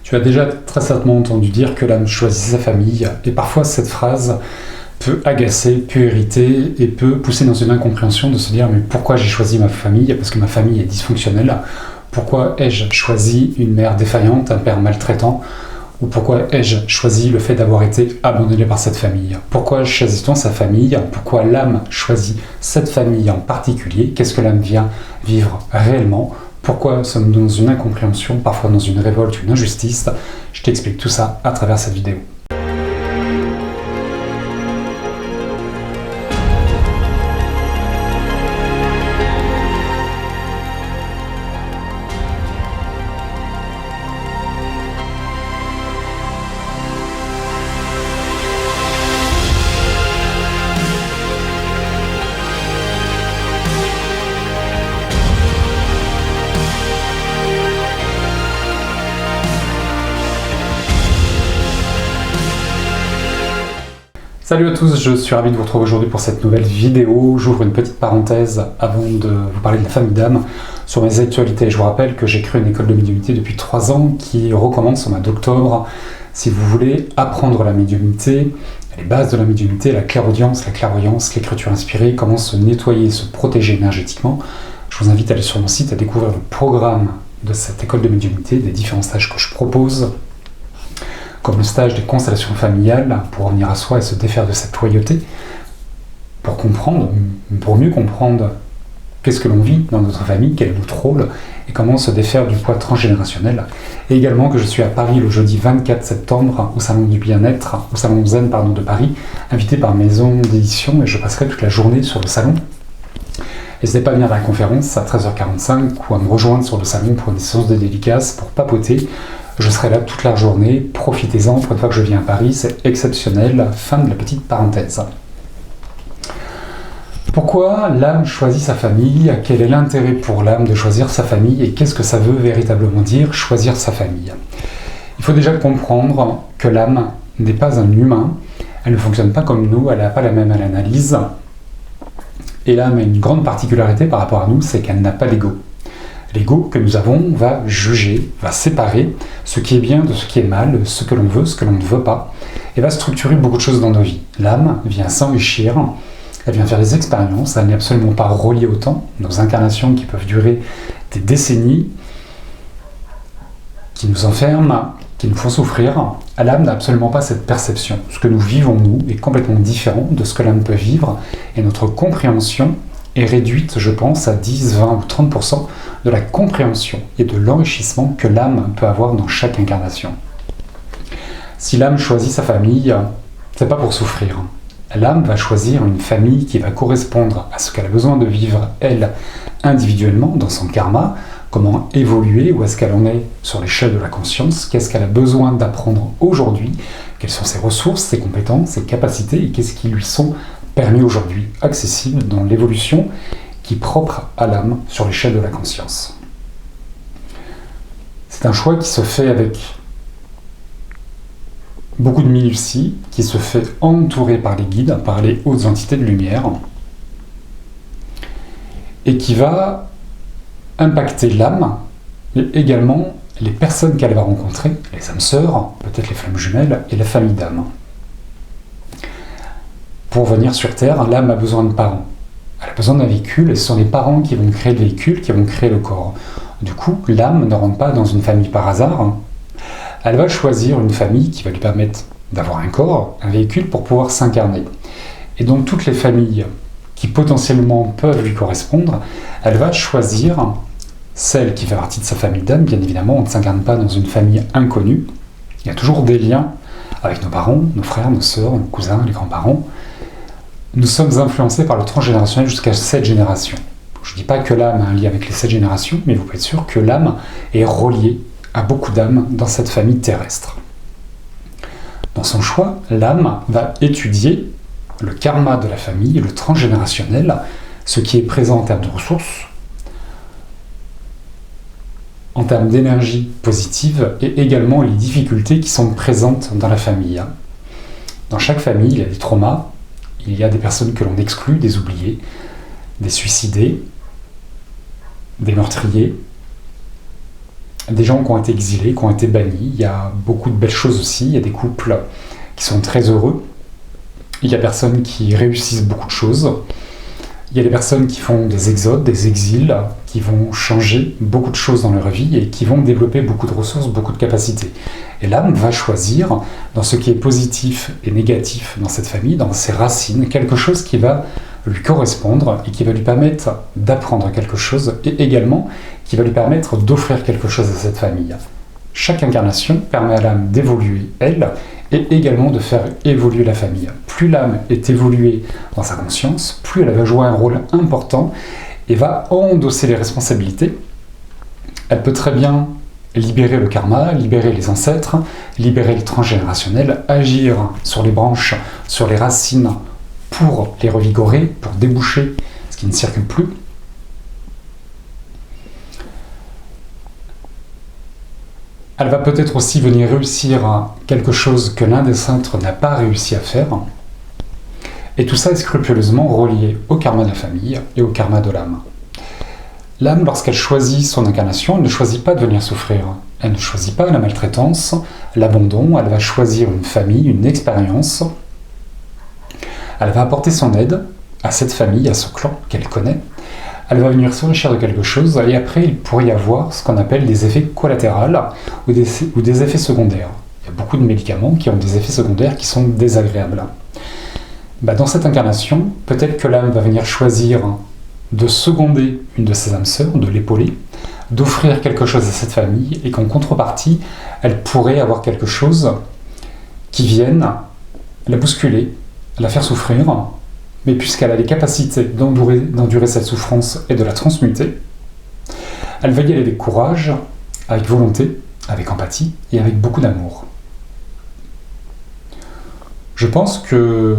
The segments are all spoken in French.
Tu as déjà très certainement entendu dire que l'âme choisit sa famille, et parfois cette phrase peut agacer, peut irriter, et peut pousser dans une incompréhension de se dire « mais pourquoi j'ai choisi ma famille? Parce que ma famille est dysfonctionnelle. Pourquoi ai-je choisi une mère défaillante, un père maltraitant? Ou pourquoi ai-je choisi le fait d'avoir été abandonné par cette famille? Pourquoi choisit-on sa famille? Pourquoi l'âme choisit cette famille en particulier? Qu'est-ce que l'âme vient vivre réellement? Pourquoi sommes-nous dans une incompréhension, parfois dans une révolte, une injustice? Je t'explique tout ça à travers cette vidéo. Salut à tous, je suis ravi de vous retrouver aujourd'hui pour cette nouvelle vidéo. J'ouvre une petite parenthèse avant de vous parler de la famille d'âme sur mes actualités. Je vous rappelle que j'ai créé une école de médiumnité depuis 3 ans qui recommence au mois d'octobre. Si vous voulez apprendre la médiumnité, les bases de la médiumnité, la clairaudience, la clairvoyance, l'écriture inspirée, comment se nettoyer, se protéger énergétiquement, je vous invite à aller sur mon site à découvrir le programme de cette école de médiumnité, des différents stages que je propose, comme le stage des constellations familiales, pour revenir à soi et se défaire de cette loyauté, pour mieux comprendre qu'est-ce que l'on vit dans notre famille, quel est notre rôle, et comment se défaire du poids transgénérationnel. Et également que je suis à Paris le jeudi 24 septembre, au Salon du Bien-être, au Salon Zen de Paris, invité par Maison d'édition, et je passerai toute la journée sur le salon. N'hésitez pas à venir à la conférence à 13h45 ou à me rejoindre sur le salon pour une séance de dédicace, pour papoter. Je serai là toute la journée, profitez-en pour une fois que je viens à Paris, c'est exceptionnel. Fin de la petite parenthèse. Pourquoi l'âme choisit sa famille? Quel est l'intérêt pour l'âme de choisir sa famille? Et qu'est-ce que ça veut véritablement dire, choisir sa famille? Il faut déjà comprendre que l'âme n'est pas un humain, elle ne fonctionne pas comme nous, elle n'a pas la même analyse. Et l'âme a une grande particularité par rapport à nous, c'est qu'elle n'a pas d'ego. L'ego que nous avons va juger, va séparer ce qui est bien de ce qui est mal, ce que l'on veut, ce que l'on ne veut pas, et va structurer beaucoup de choses dans nos vies. L'âme vient s'enrichir, elle vient faire des expériences, elle n'est absolument pas reliée au temps. Nos incarnations qui peuvent durer des décennies, qui nous enferment, qui nous font souffrir, l'âme n'a absolument pas cette perception. Ce que nous vivons, nous, est complètement différent de ce que l'âme peut vivre, et notre compréhension est réduite, je pense, à 10, 20 ou 30% de la compréhension et de l'enrichissement que l'âme peut avoir dans chaque incarnation. Si l'âme choisit sa famille, c'est pas pour souffrir. L'âme va choisir une famille qui va correspondre à ce qu'elle a besoin de vivre, elle, individuellement, dans son karma, comment évoluer, où est-ce qu'elle en est sur l'échelle de la conscience, qu'est-ce qu'elle a besoin d'apprendre aujourd'hui, quelles sont ses ressources, ses compétences, ses capacités, et qu'est-ce qui lui sont permis aujourd'hui, accessible dans l'évolution qui est propre à l'âme sur l'échelle de la conscience. C'est un choix qui se fait avec beaucoup de minutie, qui se fait entourer par les guides, par les hautes entités de lumière, et qui va impacter l'âme, mais également les personnes qu'elle va rencontrer, les âmes sœurs, peut-être les flammes jumelles, et la famille d'âmes. Pour venir sur Terre, l'âme a besoin de parents. Elle a besoin d'un véhicule, et ce sont les parents qui vont créer le véhicule, qui vont créer le corps. Du coup, l'âme ne rentre pas dans une famille par hasard. Elle va choisir une famille qui va lui permettre d'avoir un corps, un véhicule pour pouvoir s'incarner. Et donc toutes les familles qui potentiellement peuvent lui correspondre, elle va choisir celle qui fait partie de sa famille d'âme. Bien évidemment, on ne s'incarne pas dans une famille inconnue. Il y a toujours des liens avec nos parents, nos frères, nos sœurs, nos cousins, les grands-parents. Nous sommes influencés par le transgénérationnel jusqu'à 7 générations. Je ne dis pas que l'âme a un lien avec les 7 générations, mais vous pouvez être sûr que l'âme est reliée à beaucoup d'âmes dans cette famille terrestre. Dans son choix, l'âme va étudier le karma de la famille, le transgénérationnel, ce qui est présent en termes de ressources, en termes d'énergie positive, et également les difficultés qui sont présentes dans la famille. Dans chaque famille, il y a des traumas, il y a des personnes que l'on exclut, des oubliés, des suicidés, des meurtriers, des gens qui ont été exilés, qui ont été bannis. Il y a beaucoup de belles choses aussi. Il y a des couples qui sont très heureux. Il y a des personnes qui réussissent beaucoup de choses. Il y a des personnes qui font des exodes, des exils, qui vont changer beaucoup de choses dans leur vie et qui vont développer beaucoup de ressources, beaucoup de capacités. Et l'âme va choisir, dans ce qui est positif et négatif dans cette famille, dans ses racines, quelque chose qui va lui correspondre et qui va lui permettre d'apprendre quelque chose et également qui va lui permettre d'offrir quelque chose à cette famille. Chaque incarnation permet à l'âme d'évoluer, elle, et également de faire évoluer la famille. Plus l'âme est évoluée dans sa conscience, plus elle va jouer un rôle important et va endosser les responsabilités. Elle peut très bien libérer le karma, libérer les ancêtres, libérer le transgénérationnel, agir sur les branches, sur les racines pour les revigorer, pour déboucher ce qui ne circule plus. Elle va peut-être aussi venir réussir à quelque chose que l'un des cintres n'a pas réussi à faire. Et tout ça est scrupuleusement relié au karma de la famille et au karma de l'âme. L'âme, lorsqu'elle choisit son incarnation, elle ne choisit pas de venir souffrir. Elle ne choisit pas la maltraitance, l'abandon, elle va choisir une famille, une expérience. Elle va apporter son aide à cette famille, à ce clan qu'elle connaît. Elle va venir s'enrichir de quelque chose et après il pourrait y avoir ce qu'on appelle des effets collatéraux ou des effets secondaires. Il y a beaucoup de médicaments qui ont des effets secondaires qui sont désagréables. Dans cette incarnation, peut-être que l'âme va venir choisir de seconder une de ses âmes sœurs, de l'épauler, d'offrir quelque chose à cette famille et qu'en contrepartie, elle pourrait avoir quelque chose qui vienne la bousculer, la faire souffrir, mais puisqu'elle a les capacités d'endurer cette souffrance et de la transmuter, elle va y aller avec courage, avec volonté, avec empathie et avec beaucoup d'amour. Je pense que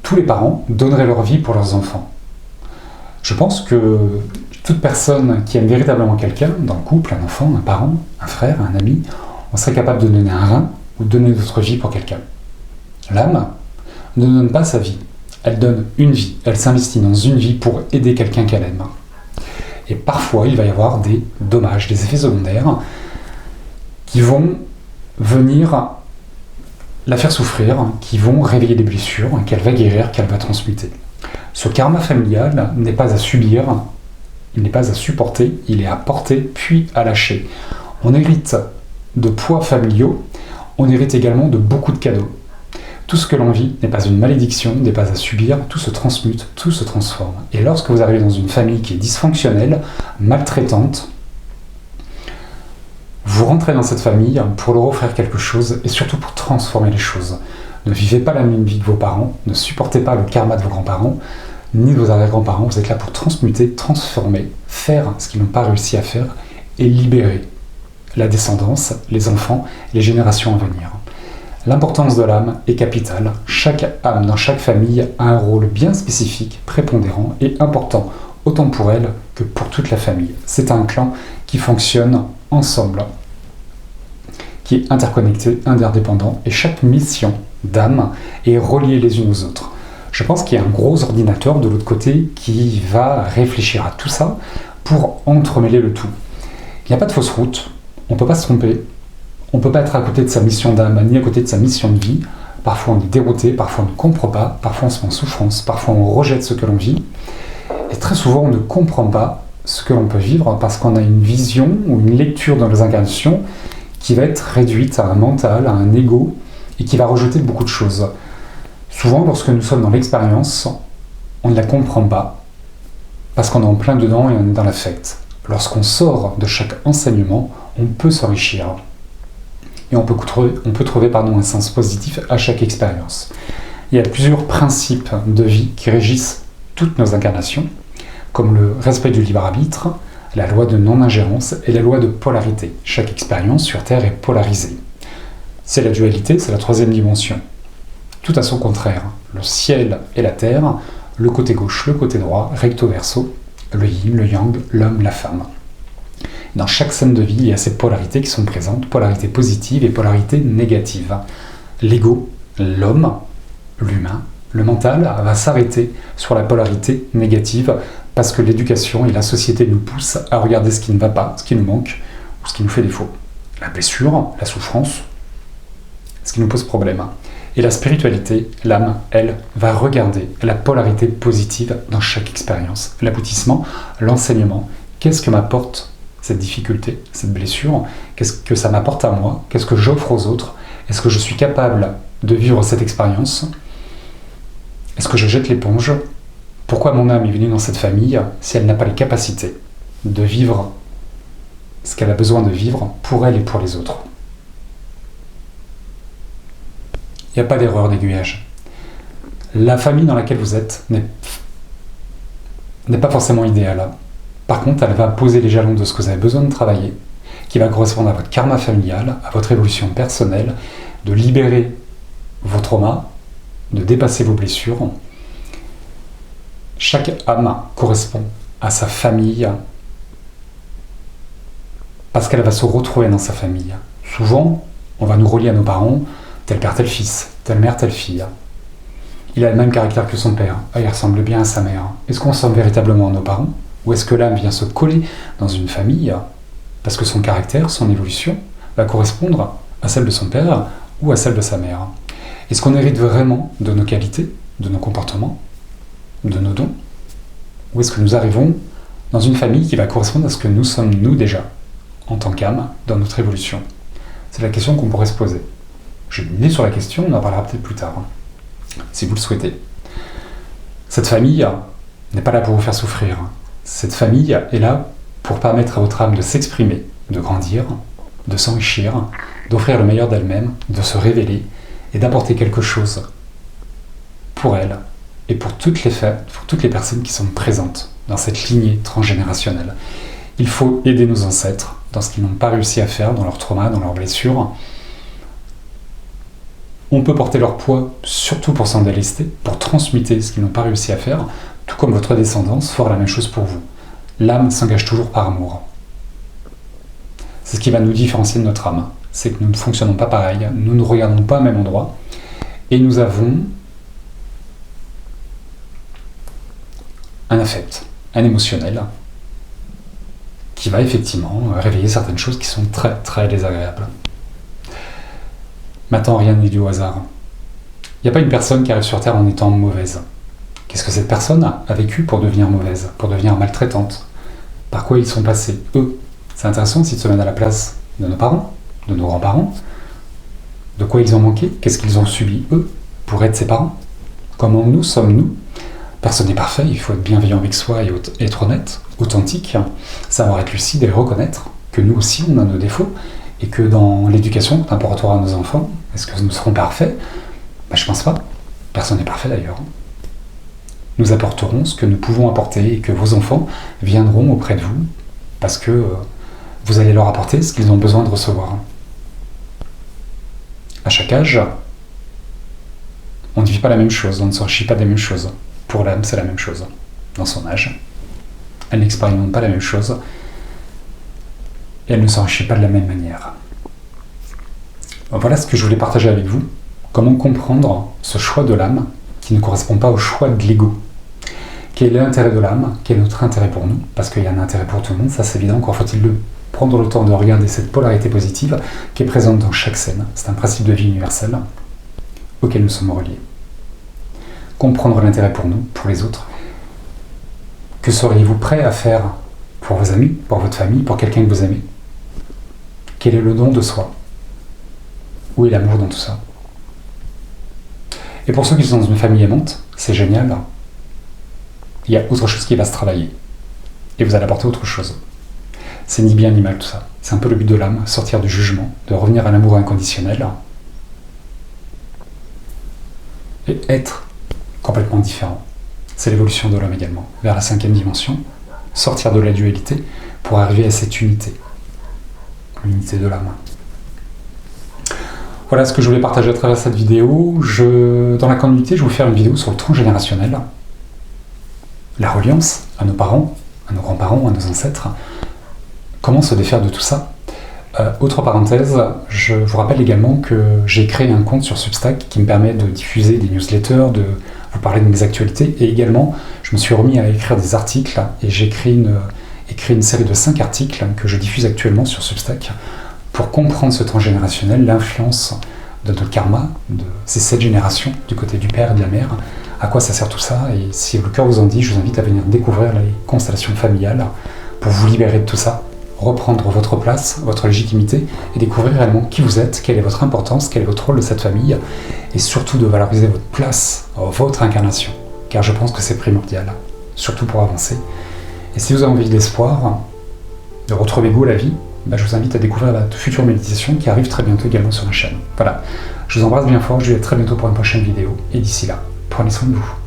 tous les parents donneraient leur vie pour leurs enfants. Je pense que toute personne qui aime véritablement quelqu'un, dans le couple, un enfant, un parent, un frère, un ami, on serait capable de donner un rein ou de donner notre vie pour quelqu'un. L'âme ne donne pas sa vie. Elle donne une vie, elle s'investit dans une vie pour aider quelqu'un qu'elle aime. Et parfois, il va y avoir des dommages, des effets secondaires qui vont venir la faire souffrir, qui vont réveiller des blessures, qu'elle va guérir, qu'elle va transmuter. Ce karma familial n'est pas à subir, il n'est pas à supporter, il est à porter puis à lâcher. On hérite de poids familiaux, on hérite également de beaucoup de cadeaux. Tout ce que l'on vit n'est pas une malédiction, n'est pas à subir, tout se transmute, tout se transforme. Et lorsque vous arrivez dans une famille qui est dysfonctionnelle, maltraitante, vous rentrez dans cette famille pour leur offrir quelque chose et surtout pour transformer les choses. Ne vivez pas la même vie que vos parents, ne supportez pas le karma de vos grands-parents, ni de vos arrière-grands-parents, vous êtes là pour transmuter, transformer, faire ce qu'ils n'ont pas réussi à faire et libérer la descendance, les enfants, les générations à venir. L'importance de l'âme est capitale. Chaque âme dans chaque famille a un rôle bien spécifique, prépondérant et important, autant pour elle que pour toute la famille. C'est un clan qui fonctionne ensemble, qui est interconnecté, interdépendant, et chaque mission d'âme est reliée les unes aux autres. Je pense qu'il y a un gros ordinateur de l'autre côté qui va réfléchir à tout ça pour entremêler le tout. Il n'y a pas de fausse route, on ne peut pas se tromper. On ne peut pas être à côté de sa mission d'âme, ni à côté de sa mission de vie. Parfois on est dérouté, parfois on ne comprend pas, parfois on se met en souffrance, parfois on rejette ce que l'on vit. Et très souvent on ne comprend pas ce que l'on peut vivre parce qu'on a une vision ou une lecture dans les incarnations qui va être réduite à un mental, à un ego, et qui va rejeter beaucoup de choses. Souvent lorsque nous sommes dans l'expérience, on ne la comprend pas parce qu'on est en plein dedans et on est dans l'affect. Lorsqu'on sort de chaque enseignement, on peut s'enrichir. Et on peut trouver un sens positif à chaque expérience. Il y a plusieurs principes de vie qui régissent toutes nos incarnations, comme le respect du libre arbitre, la loi de non-ingérence et la loi de polarité. Chaque expérience sur Terre est polarisée. C'est la dualité, c'est la troisième dimension. Tout à son contraire. Le ciel et la terre, le côté gauche, le côté droit, recto verso, le yin, le yang, l'homme, la femme. Dans chaque scène de vie, il y a ces polarités qui sont présentes, polarité positive et polarité négative. L'ego, l'homme, l'humain, le mental va s'arrêter sur la polarité négative parce que l'éducation et la société nous poussent à regarder ce qui ne va pas, ce qui nous manque, ou ce qui nous fait défaut. La blessure, la souffrance, ce qui nous pose problème. Et la spiritualité, l'âme, elle, va regarder la polarité positive dans chaque expérience. L'aboutissement, l'enseignement. Qu'est-ce que m'apporte cette difficulté, cette blessure? Qu'est-ce que ça m'apporte à moi? Qu'est-ce que j'offre aux autres? Est-ce que je suis capable de vivre cette expérience? Est-ce que je jette l'éponge? Pourquoi mon âme est venue dans cette famille si elle n'a pas les capacités de vivre ce qu'elle a besoin de vivre pour elle et pour les autres? Il n'y a pas d'erreur d'aiguillage. La famille dans laquelle vous êtes n'est pas forcément idéale. Par contre, elle va poser les jalons de ce que vous avez besoin de travailler, qui va correspondre à votre karma familial, à votre évolution personnelle, de libérer vos traumas, de dépasser vos blessures. Chaque âme correspond à sa famille parce qu'elle va se retrouver dans sa famille. Souvent, on va nous relier à nos parents, tel père, tel fils, telle mère, telle fille. Il a le même caractère que son père. Ah, il ressemble bien à sa mère. Est-ce qu'on ressemble véritablement à nos parents? Ou est-ce que l'âme vient se coller dans une famille parce que son caractère, son évolution, va correspondre à celle de son père ou à celle de sa mère? Est-ce qu'on hérite vraiment de nos qualités, de nos comportements, de nos dons? Ou est-ce que nous arrivons dans une famille qui va correspondre à ce que nous sommes nous déjà, en tant qu'âme, dans notre évolution? C'est la question qu'on pourrait se poser. J'ai une idée sur la question, on en parlera peut-être plus tard, si vous le souhaitez. Cette famille n'est pas là pour vous faire souffrir. Cette famille est là pour permettre à votre âme de s'exprimer, de grandir, de s'enrichir, d'offrir le meilleur d'elle-même, de se révéler et d'apporter quelque chose pour elle et pour toutes les personnes qui sont présentes dans cette lignée transgénérationnelle. Il faut aider nos ancêtres dans ce qu'ils n'ont pas réussi à faire, dans leurs traumas, dans leurs blessures. On peut porter leur poids, surtout pour s'en délester, pour transmuter ce qu'ils n'ont pas réussi à faire, tout comme votre descendance fera la même chose pour vous. L'âme s'engage toujours par amour. C'est ce qui va nous différencier de notre âme. C'est que nous ne fonctionnons pas pareil, nous ne regardons pas au même endroit, et nous avons un affect, un émotionnel, qui va effectivement réveiller certaines choses qui sont très très désagréables. Maintenant, rien n'est dû au hasard. Il n'y a pas une personne qui arrive sur Terre en étant mauvaise. Qu'est-ce que cette personne a vécu pour devenir mauvaise, pour devenir maltraitante? Par quoi ils sont passés, eux? C'est intéressant aussi de se mettre à la place de nos parents, de nos grands-parents. De quoi ils ont manqué? Qu'est-ce qu'ils ont subi, eux, pour être ses parents? Comment nous sommes-nous? Personne n'est parfait, il faut être bienveillant avec soi et être honnête, authentique, savoir être lucide et reconnaître que nous aussi on a nos défauts et que dans l'éducation qu'on apportera à nos enfants, est-ce que nous serons parfaits? Je pense pas. Personne n'est parfait d'ailleurs. Nous apporterons ce que nous pouvons apporter et que vos enfants viendront auprès de vous parce que vous allez leur apporter ce qu'ils ont besoin de recevoir. À chaque âge, on ne vit pas la même chose, on ne s'enrichit pas des mêmes choses. Pour l'âme, c'est la même chose. Dans son âge, elle n'expérimente pas la même chose et elle ne s'enrichit pas de la même manière. Voilà ce que je voulais partager avec vous. Comment comprendre ce choix de l'âme qui ne correspond pas au choix de l'ego. Quel est l'intérêt de l'âme? Quel est notre intérêt pour nous? Parce qu'il y a un intérêt pour tout le monde, ça c'est évident. Encore faut-il prendre le temps de regarder cette polarité positive qui est présente dans chaque scène. C'est un principe de vie universel auquel nous sommes reliés. Comprendre l'intérêt pour nous, pour les autres. Que seriez-vous prêt à faire pour vos amis, pour votre famille, pour quelqu'un que vous aimez? Quel est le don de soi? Où est l'amour dans tout ça? Et pour ceux qui sont dans une famille aimante, c'est génial. Il y a autre chose qui va se travailler. Et vous allez apporter autre chose. C'est ni bien ni mal tout ça. C'est un peu le but de l'âme, sortir du jugement, de revenir à l'amour inconditionnel. Et être complètement différent. C'est l'évolution de l'homme également, vers la 5e dimension. Sortir de la dualité pour arriver à cette unité. L'unité de l'âme. Voilà ce que je voulais partager à travers cette vidéo. Dans la communauté, je vais vous faire une vidéo sur le transgénérationnel, la reliance à nos parents, à nos grands-parents, à nos ancêtres. Comment se défaire de tout ça? Autre parenthèse, je vous rappelle également que j'ai créé un compte sur Substack qui me permet de diffuser des newsletters, de vous parler de mes actualités, et également je me suis remis à écrire des articles et j'écris écrit une série de 5 articles que je diffuse actuellement sur Substack pour comprendre ce transgénérationnel, l'influence de notre karma, de ces 7 générations du côté du père et de la mère, à quoi ça sert tout ça, et si le cœur vous en dit, je vous invite à venir découvrir les constellations familiales pour vous libérer de tout ça, reprendre votre place, votre légitimité, et découvrir réellement qui vous êtes, quelle est votre importance, quel est votre rôle de cette famille, et surtout de valoriser votre place, votre incarnation, car je pense que c'est primordial, surtout pour avancer. Et si vous avez envie d'espoir, de retrouver goût à la vie, je vous invite à découvrir la future méditation qui arrive très bientôt également sur ma chaîne. Voilà, je vous embrasse bien fort, je vous dis à très bientôt pour une prochaine vidéo, et d'ici là, prenez soin de vous.